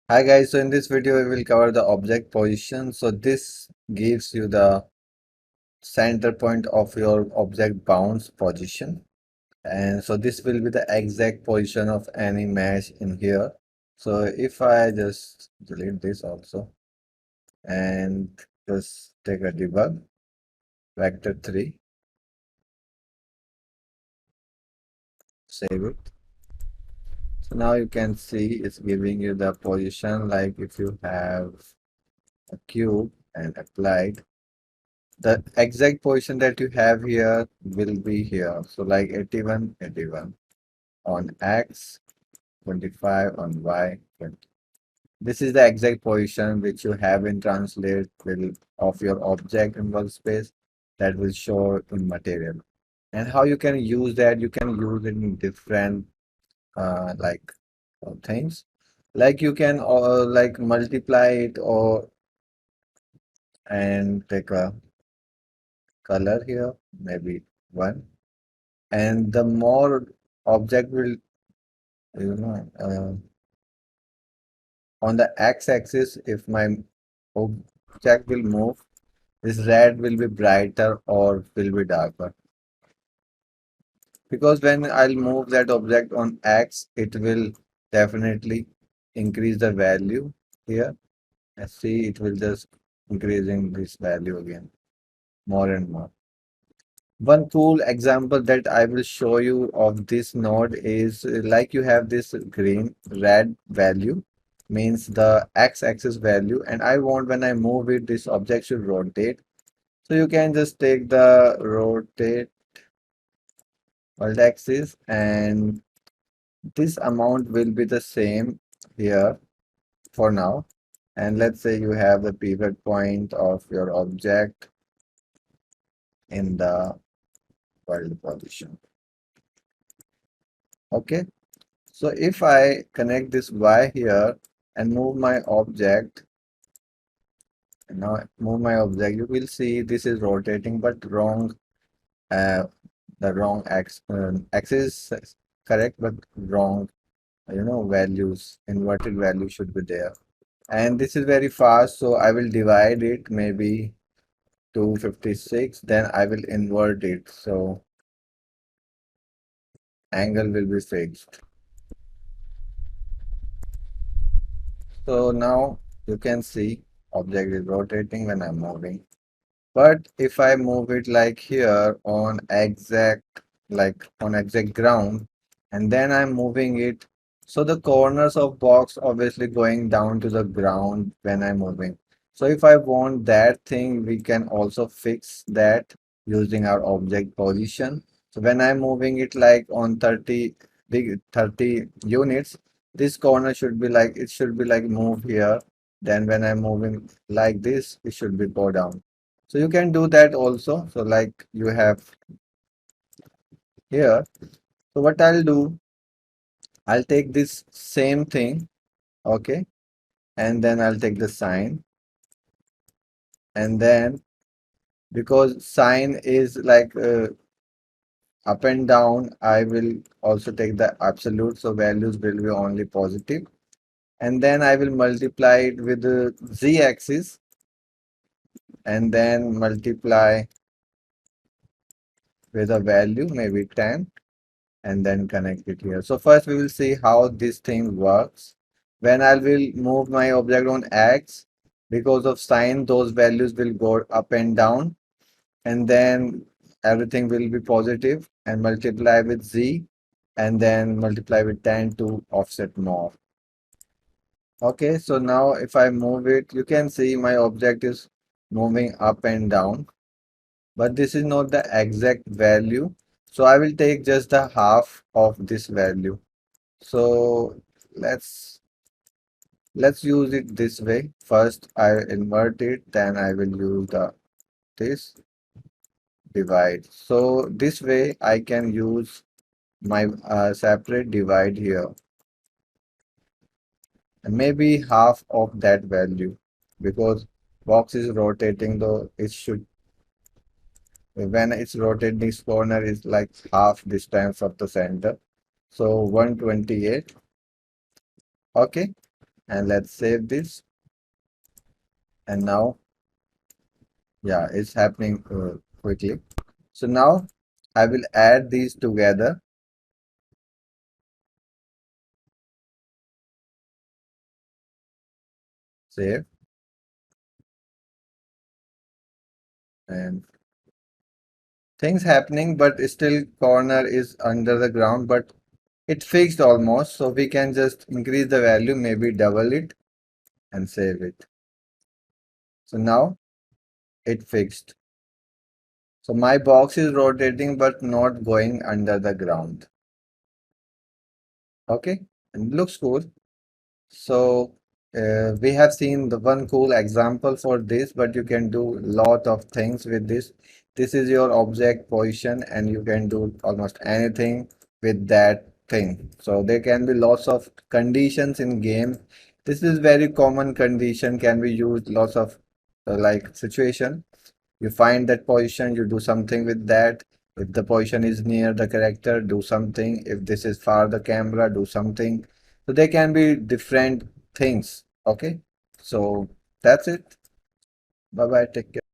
Hi guys, so in this video we will cover the object position. So this gives you the center point of your object bounds position. And so this will be the exact position of any mesh in here. So if I just delete this also and just take a debug, vector 3, save it. So now you can see it's giving you the position like if you have a cube and applied. The exact position that you have here will be here. So like 81, 81 on X, 25 on Y, 20. This is the exact position which you have in translate will of your object in workspace that will show in material. And how you can use that, you can use it in different things. Like you can like multiply it or and take a color here, maybe one. And the more object will you know on the x-axis, if my object will move, this red will be brighter or will be darker, because when I'll move that object on x, it will definitely increase the value here. And see, it will just increasing this value again more and more. One cool example that I will show you of this node is like you have this green red value means the x-axis value, and I want when I move it this object should rotate. So you can just take the rotate world axis and this amount will be the same here for now. And let's say you have the pivot point of your object in the world position. Okay. So if I connect this Y here and move my object, you will see this is rotating, but wrong. Uh, the wrong axis is correct, but wrong. Values, inverted value should be there. And this is very fast, so I will divide it maybe 256. Then I will invert it, so angle will be fixed. So now you can see object is rotating when I'm moving. But if I move it like here on exact ground, and then I'm moving it, so the corners of box obviously going down to the ground when I'm moving. So if I want that thing, we can also fix that using our object position. So when I'm moving it like on 30 units, this corner should be like, it should be like move here. Then when I'm moving like this, it should be go down. So you can do that also. So like you have here. So what I'll do, I'll take this same thing, okay, and then I'll take the sine, and then because sine is like up and down, I will also take the absolute, so values will be only positive, and then I will multiply it with the z-axis, and then multiply with a value maybe 10, and then connect it here. So first we will see how this thing works. When I will move my object on X, because of sine, those values will go up and down, and then everything will be positive and multiply with Z, and then multiply with 10 to offset more. Okay, so now if I move it, you can see my object is moving up and down, but this is not the exact value. So I will take just the half of this value. So let's use it this way. First I invert it, then I will use this divide. So this way I can use my separate divide here, and maybe half of that value, because box is rotating, though it should, when it's rotating, this corner is like half distance of the center. So 128. Okay. And let's save this. And now, yeah, it's happening quickly. So now I will add these together. Save. And things happening, but still corner is under the ground, but it fixed almost. So we can just increase the value, maybe double it and save it. So now it fixed. So my box is rotating, but not going under the ground. Okay, and looks cool. So we have seen the one cool example for this, but you can do lot of things with this. This is your object position and you can do almost anything with that thing. So there can be lots of conditions in game. This is very common condition, can be used lots of like situation. You find that position, you do something with that. If the position is near the character, do something. If this is far the camera, do something. So they can be different things. Okay. So that's it. Bye bye. Take care.